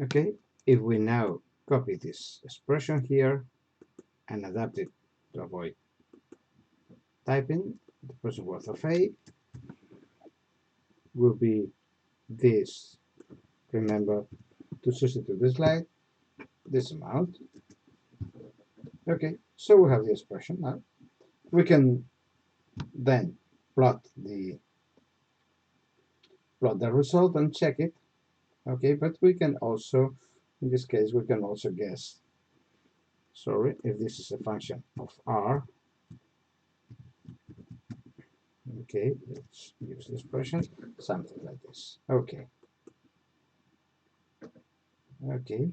Okay, if we now copy this expression here and adapt it to avoid typing, the present worth of A will be this. Remember to substitute the slide, this amount. Okay, so we have the expression now. We can then plot the result and check it. Okay, but we can also, in this case, we can also guess. Sorry, if this is a function of R. Okay, let's use the expression, something like this. Okay. Okay.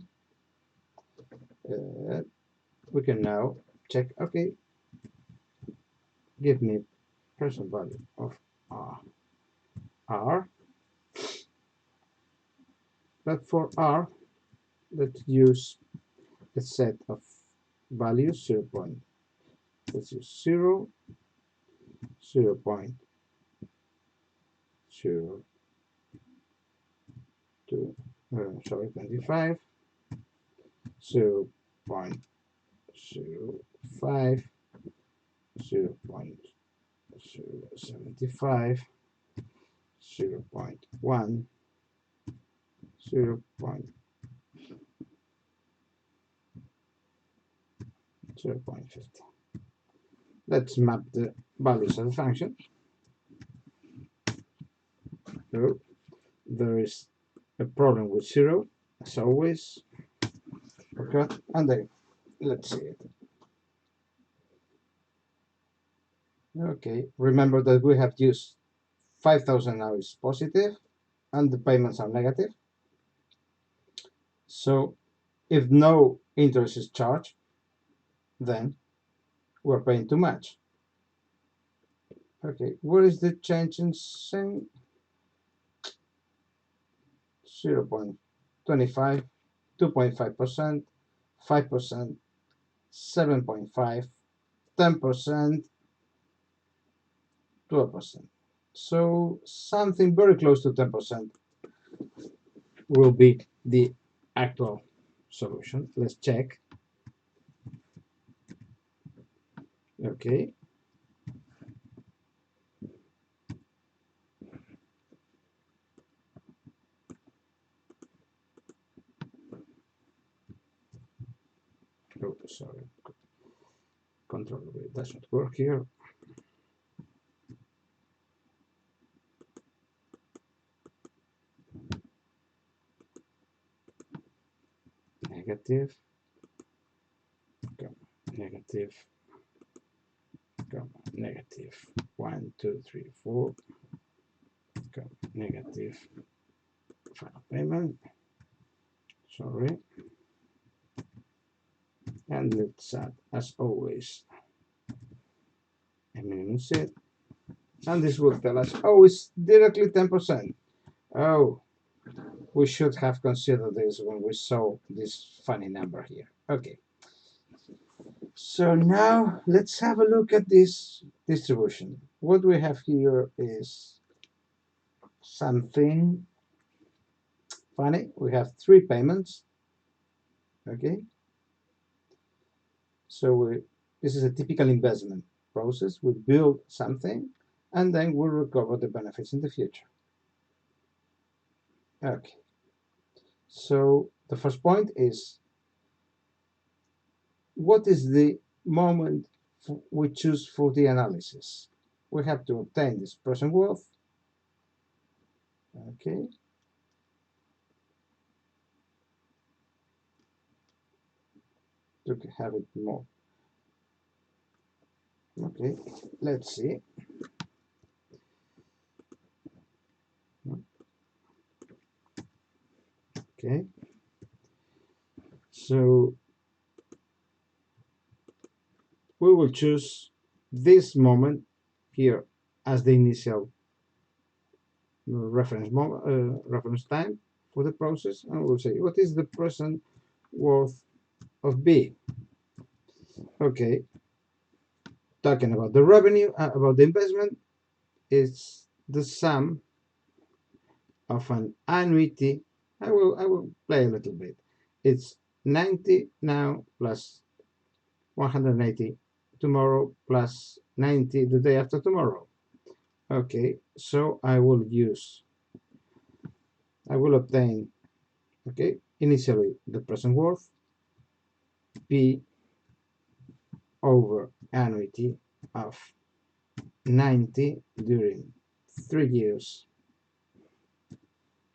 We can now check. Okay, give me present value of R. But for R, let's use a set of values 0. Let's use 0, 0 0.02, sorry, 25, 0 0.05, 0 0.075, 0 0.1, 0 0.50. Let's map the values of the function. So there is a problem with 0, as always. Okay, and then let's see it. Okay, remember that we have used 5,000 now is positive and the payments are negative. So if no interest is charged, then we're paying too much. Okay, what is the change in saying? 0.25, 2.5%, 5%, 7.5, 10%, 12%. So something very close to 10% will be the actual solution. Let's check. Okay. Oh, sorry. Control V doesn't work here. Negative, negative, negative. 1, 2, 3, 4. Negative. Final payment. Sorry. And let's add, as always, a minimum set. And this will tell us, oh, it's directly 10%. Oh, we should have considered this when we saw this funny number here. Okay. So now let's have a look at this distribution. What we have here is something funny. We have 3 payments. Okay. So this is a typical investment process. We build something and then we recover the benefits in the future. Okay. So the first point is, what is the moment we choose for the analysis? We have to obtain this present worth. Okay. To have it more. Okay, let's see. Okay. So we will choose this moment here as the initial reference time for the process, and we'll say what is the present worth of B. Okay, talking about the revenue, about the investment, it's the sum of an annuity I will play a little bit. It's 90 now plus 180 tomorrow plus 90 the day after tomorrow. Okay, so I will obtain, okay, initially the present worth P over annuity of 90 during 3 years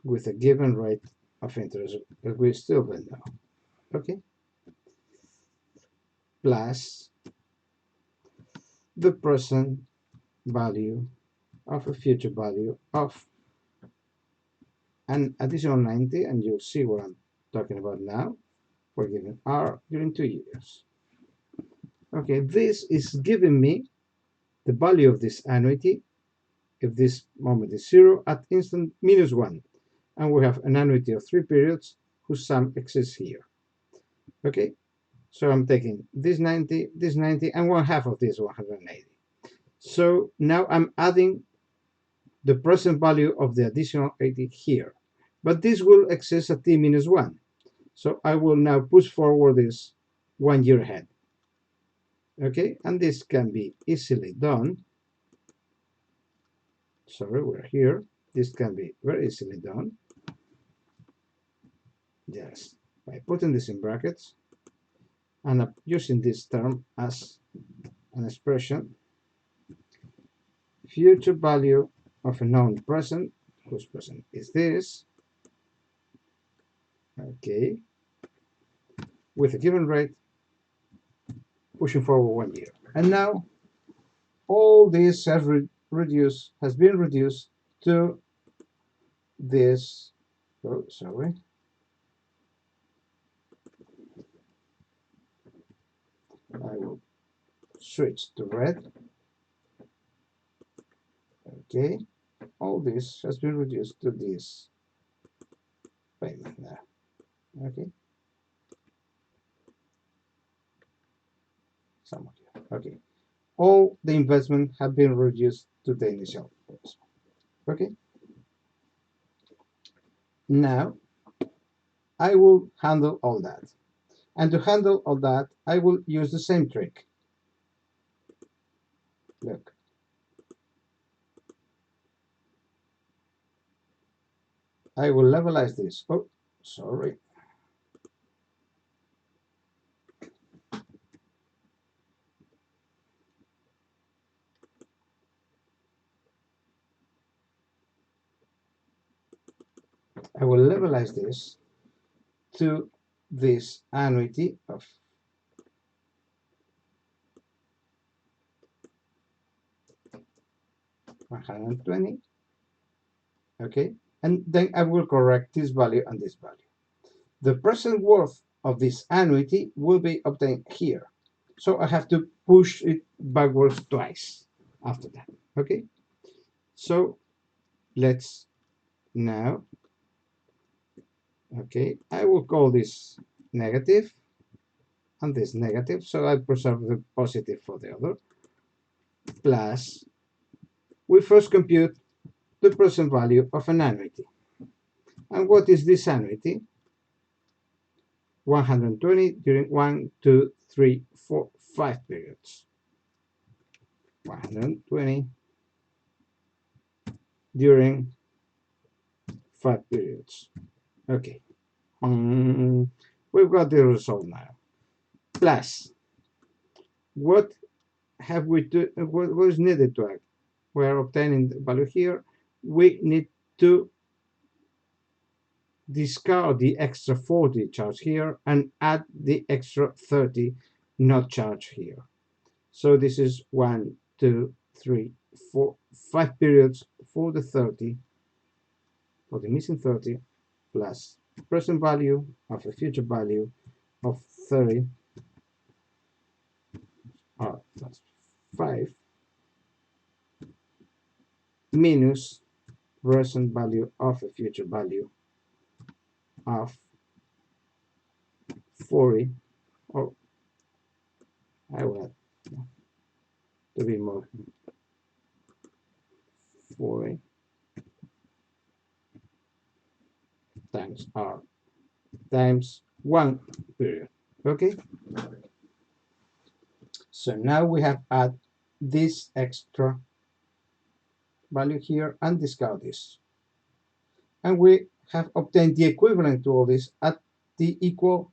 with a given rate of interest that we still don't know. Okay, plus the present value of a future value of an additional 90, and you'll see what I'm talking about now, for given R during 2 years. Okay, this is giving me the value of this annuity if this moment is 0 at instant -1, and we have an annuity of 3 periods whose sum exists here. Okay, so I'm taking this 90, and 1/2 of this 180. So now I'm adding the present value of the additional 80 here, but this will exist at t-1. So I will now push forward this 1 year ahead. Okay, and this can be easily done. Sorry, we're here. This can be very easily done. Yes, by putting this in brackets and using this term as an expression, future value of a known present, whose present is this, okay, with a given rate, pushing forward 1 year. And now all this has been reduced to this, oh, sorry, I will switch to red. Okay, all this has been reduced to this payment now. Okay, somewhere here. Okay, all the investment have been reduced to the initial investment. Okay, now I will handle all that, and to handle all that I will use the same trick. Look, I will levelize this. Oh, sorry. I will levelize this to this annuity of 120. Okay, and then I will correct this value and this value. The present worth of this annuity will be obtained here. So I have to push it backwards twice after that. Okay, so let's now, okay, I will call this negative and this negative, so I preserve the positive for the other, plus we first compute the present value of an annuity. And what is this annuity? 120 during 1, 2, 3, 4, 5 periods. 120 during 5 periods. Okay. We've got the result now. Plus, what have we to what is needed to act? We are obtaining the value here. We need to discard the extra 40 charged here and add the extra 30 not charged here. So this is 1, 2, 3, 4, 5 periods for the 30, for the missing 30, plus present value of a future value of 30, plus 5, minus present value of a future value of 40, or I will have to be more, 40 times R times 1 period. Okay, so now we have add this extra value here and discard this, and we have obtained the equivalent to all this at the equal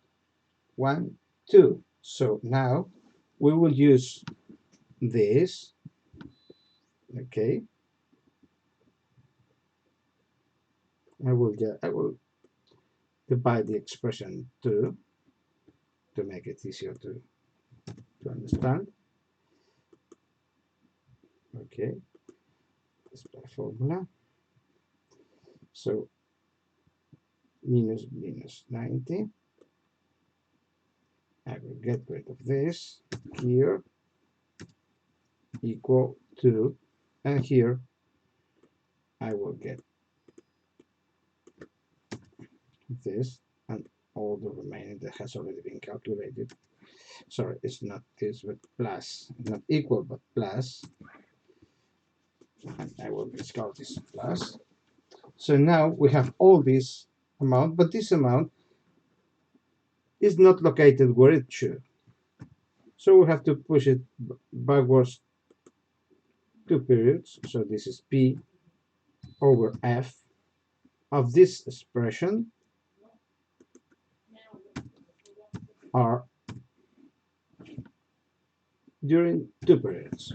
1 2. So now we will use this. Okay, I will divide the expression 2 to make it easier to understand. Okay, display formula. So minus 90. I will get rid of this here, equal to, and here I will get this and all the remaining that has already been calculated. Sorry, it's not this, but plus, not equal, but plus. And I will discard this plus. So now we have all this amount, but this amount is not located where it should. So we have to push it backwards 2 periods. So this is P over F of this expression are during 2 periods.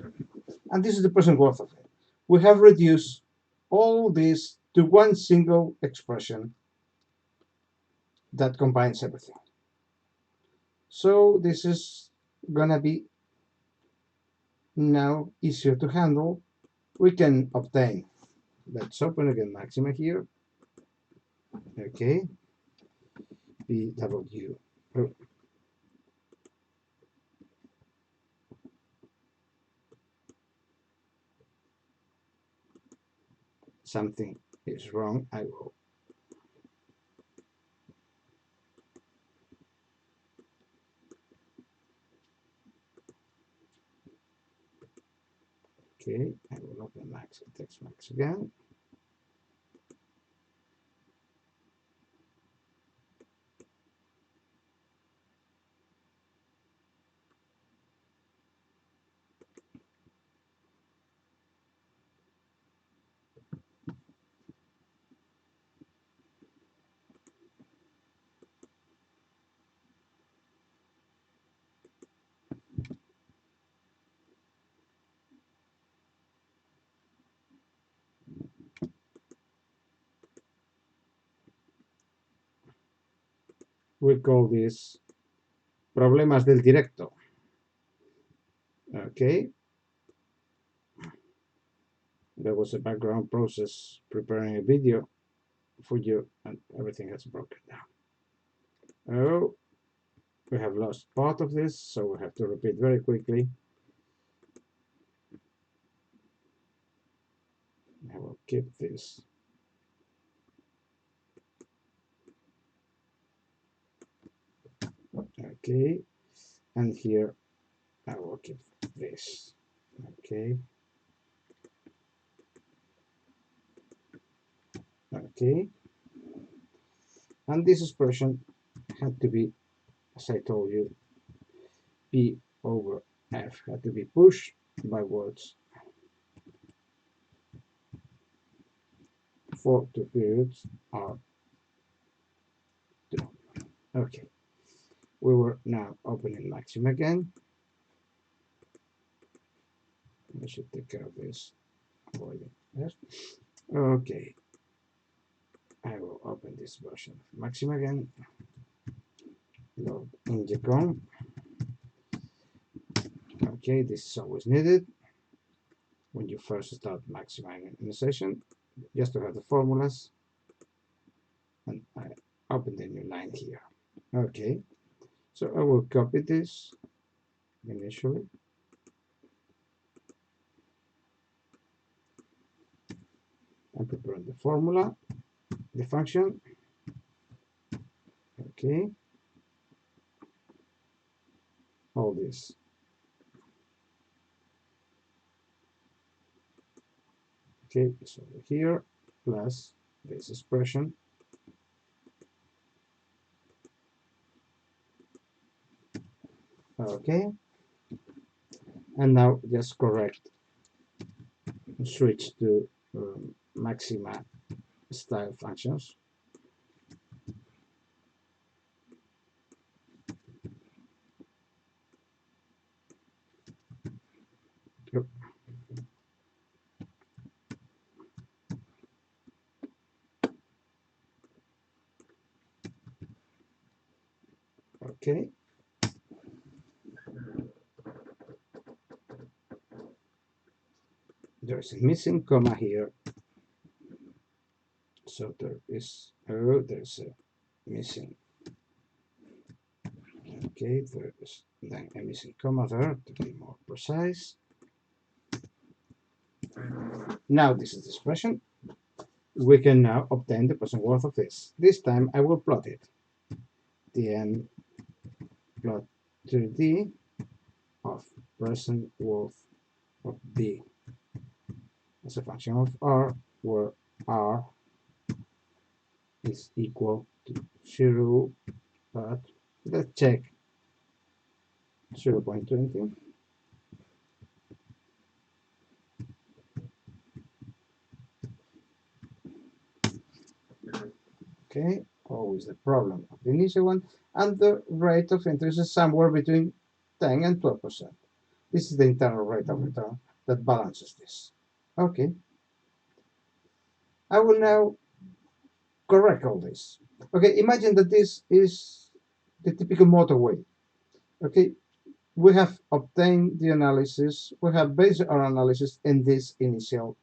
And this is the present worth of it. We have reduced all this to one single expression that combines everything. So this is gonna be now easier to handle. We can obtain, let's open again maxima here. Okay, BW. Oh, something is wrong. I will. Okay, I will open max text max again. We call this problemas del directo. Okay, there was a background process preparing a video for you, and everything has broken down. Oh, we have lost part of this, so we have to repeat very quickly. I will keep this. Okay, and here I will keep this. Okay, okay, and this expression had to be, as I told you, P over F had to be pushed by words for 2 periods are 2. Okay, we were now opening maximum again. I should take care of this. Yes. Okay, I will open this version of maximum again. Load Ingecom. Okay, this is always needed when you first start maximizing in a session, just to have the formulas. And I open the new line here. Okay, so I will copy this initially. And prepare the formula, the function. Okay, all this. Okay, it's over here, plus this expression. Okay, and now just correct, switch to maxima style functions. Yep. Okay. There's a missing comma here, so there's a missing. Okay, there's then a missing comma there to be more precise. Now this is the expression. We can now obtain the present worth of this. This time I will plot it. Dn plot 3D of present worth of B as a function of R, where R is equal to 0, but let's check 0.20. Okay, always the problem of the initial one, and the rate of interest is somewhere between 10 and 12%. This is the internal rate of return that balances this. Okay, I will now correct all this. Okay, imagine that this is the typical motorway. Okay, we have obtained the analysis, we have based our analysis in this initial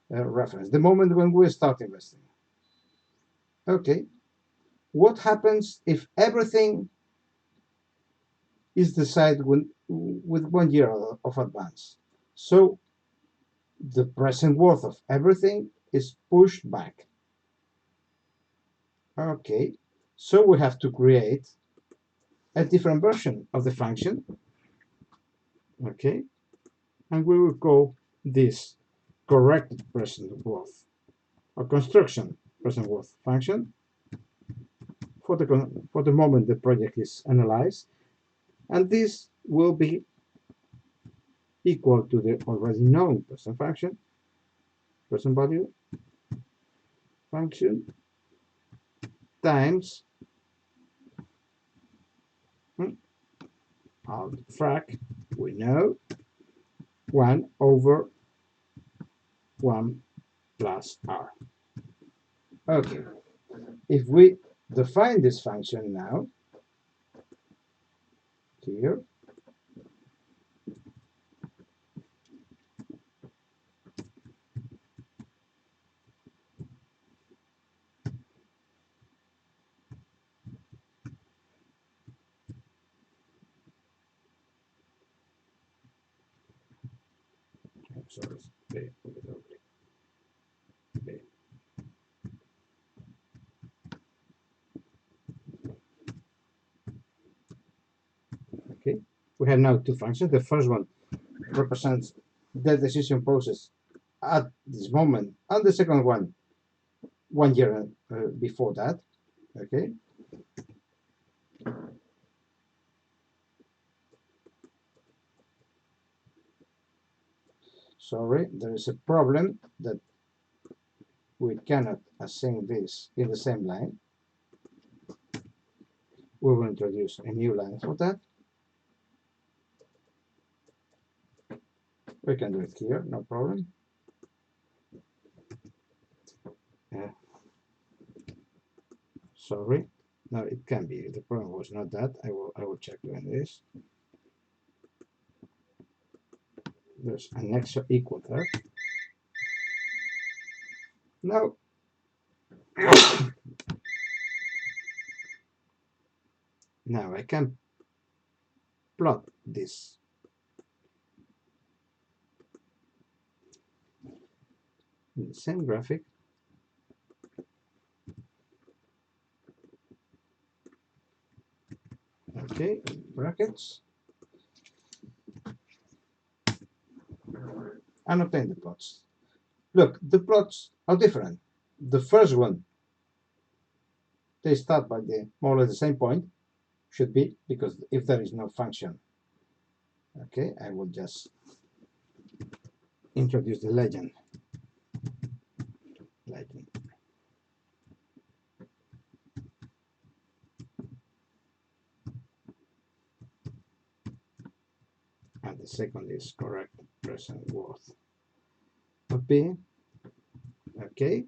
reference, the moment when we start investing. Okay, what happens if everything is decided with 1 year of advance? So the present worth of everything is pushed back. Okay, so we have to create a different version of the function. Okay, and we will call this corrected present worth or construction present worth function for the moment the project is analyzed, and this will be equal to the already known present function, present value function times alt frac, we know, 1 over 1 plus r. Okay, if we define this function now, here, sorry, B. Okay, we have now two functions. The first one represents the decision process at this moment, and the second one 1 year before that. Okay, sorry, there is a problem that we cannot assign this in the same line. We will introduce a new line for that. We can do it here, no problem. Sorry, no, it can be. The problem was not that. I will check doing this. There's an extra equal there. Now, now I can plot this. In the same graphic. Okay, brackets. And obtain the plots. Look, the plots are different. The first one, they start by the more or less the same point, should be, because if there is no function, Okay, I will just introduce the legend. And the second is correct present worth of B. Okay.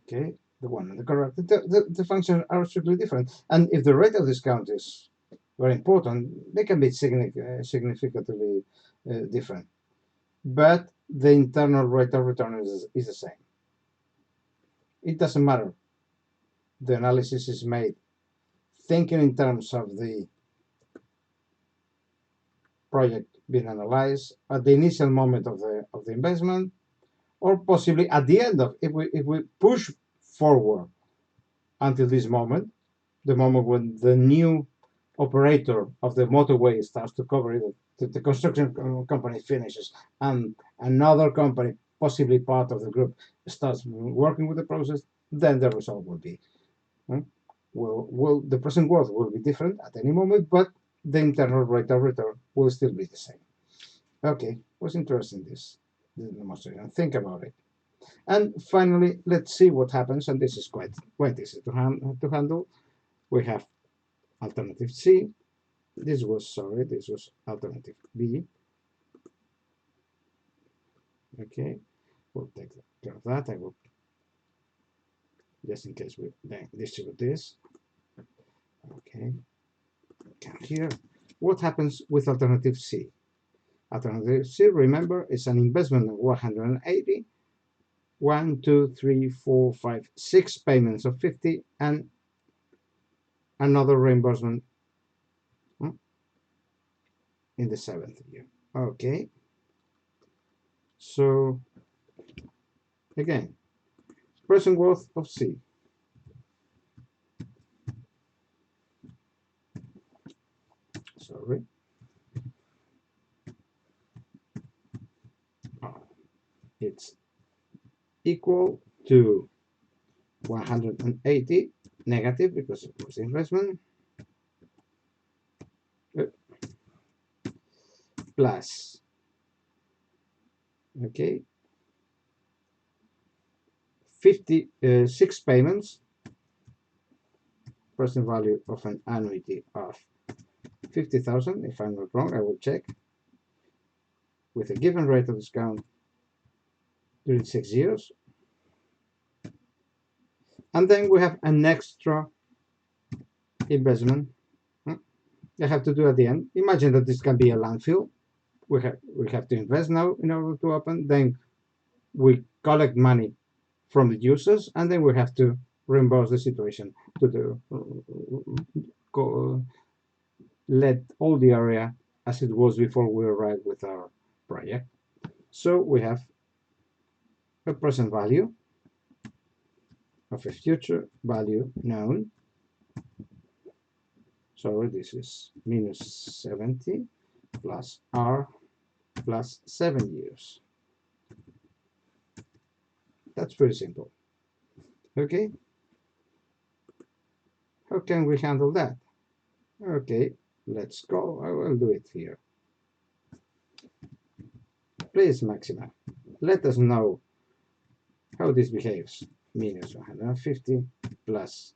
Okay, the one and the correct. The functions are strictly different. And if the rate of discount is very important, they can be significantly different. But the internal rate of return is the same. It doesn't matter. The analysis is made thinking in terms of the project being analyzed at the initial moment of the investment, or possibly at the end of, if we push forward until this moment, the moment when the new operator of the motorway starts to cover it, the construction company finishes, and another company, possibly part of the group, starts working with the process, then the result will be, well, the present worth will be different at any moment, but the internal rate of return will still be the same. Okay, was interesting this demonstration. Think about it. And finally, let's see what happens, and this is quite easy to handle. We have alternative C. This was alternative B. Okay, we'll take care of that. I will, just in case we then distribute this. Okay, come here. What happens with alternative C? Alternative C, remember, is an investment of 180. 1, 2, 3, 4, 5, 6 payments of 50, and another reimbursement in the 7th year. Okay, so again, present worth of C. Sorry. It's equal to 180 negative because it was investment, plus, okay, 56 payments, present value of an annuity of 50,000. If I'm not wrong, I will check, with a given rate of discount during 6 years. And then we have an extra investment I have to do at the end. Imagine that this can be a landfill. We have to invest now in order to open. Then we collect money from the users, and then we have to reimburse the situation to let all the area as it was before we arrived with our project. So we have a present value of a future value known. So this is minus 70 plus R plus 7 years. That's pretty simple. Okay. How can we handle that? Okay, let's go. I will do it here. Please, Maxima, let us know how this behaves. Minus 150 plus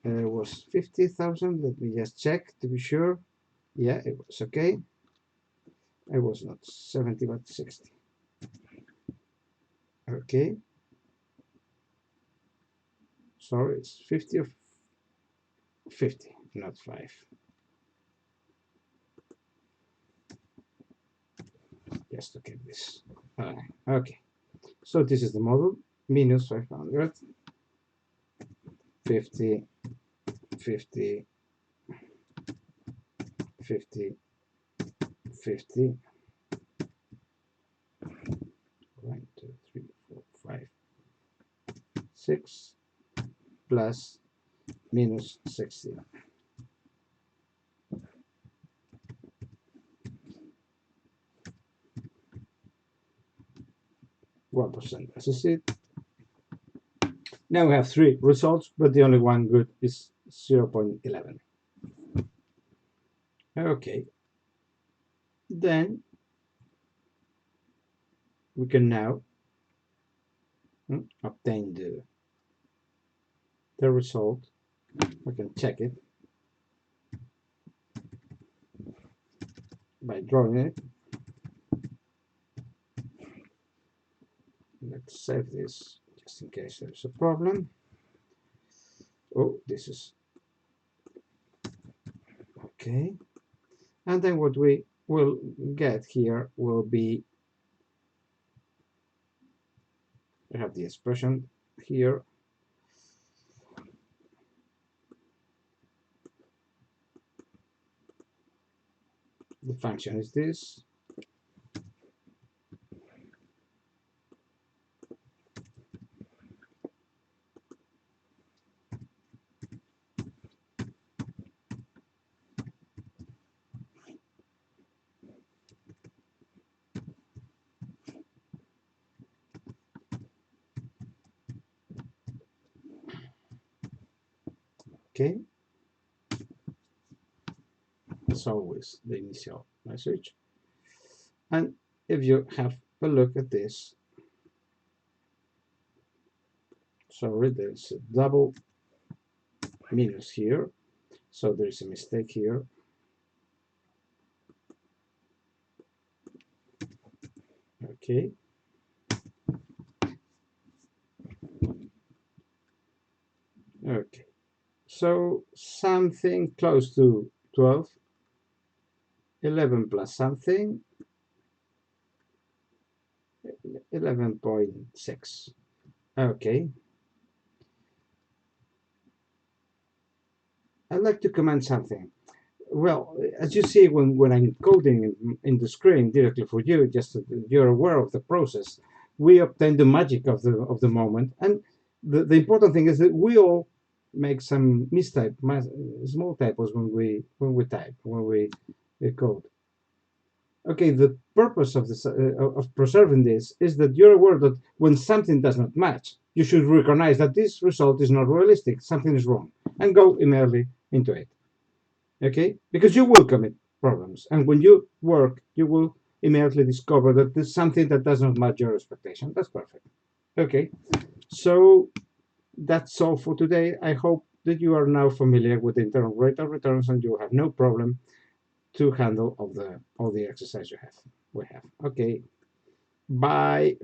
was 50,000. Let me just check to be sure. Yeah, it was okay. It was not 70 but 60. Okay. Sorry, it's 50 of 50, not 5. Just to keep this. Okay. So this is the model. Minus 500, 50, 50, 50, 50. 1, 2, 3, 4, 5, 6 plus minus 60. %. This is it. Now we have 3 results, but the only one good is 0.11. Okay, then we can now obtain the result. We can check it by drawing it. Let's save this just in case there's a problem. Oh, this is okay. And then what we will get here will be, I have the expression here. The function is this. Okay, as always, the initial message. And if you have a look at this, sorry, there's a double minus here, so there's a mistake here. Okay. Okay. So something close to 12, 11 plus something, 11.6. Okay. I'd like to comment something. Well, as you see, when I'm coding in the screen directly for you, just so that you're aware of the process, we obtain the magic of the moment. And the important thing is that we all make some mistype, small typos when we type, when we code. Okay, the purpose of this of preserving this is that you're aware that when something does not match, you should recognize that this result is not realistic, something is wrong, and go immediately into it. Okay, because you will commit problems, and when you work, you will immediately discover that there's something that does not match your expectation. That's perfect. Okay, so that's all for today. I hope that you are now familiar with the internal rate of returns and you have no problem to handle all the exercise we have. Okay, bye.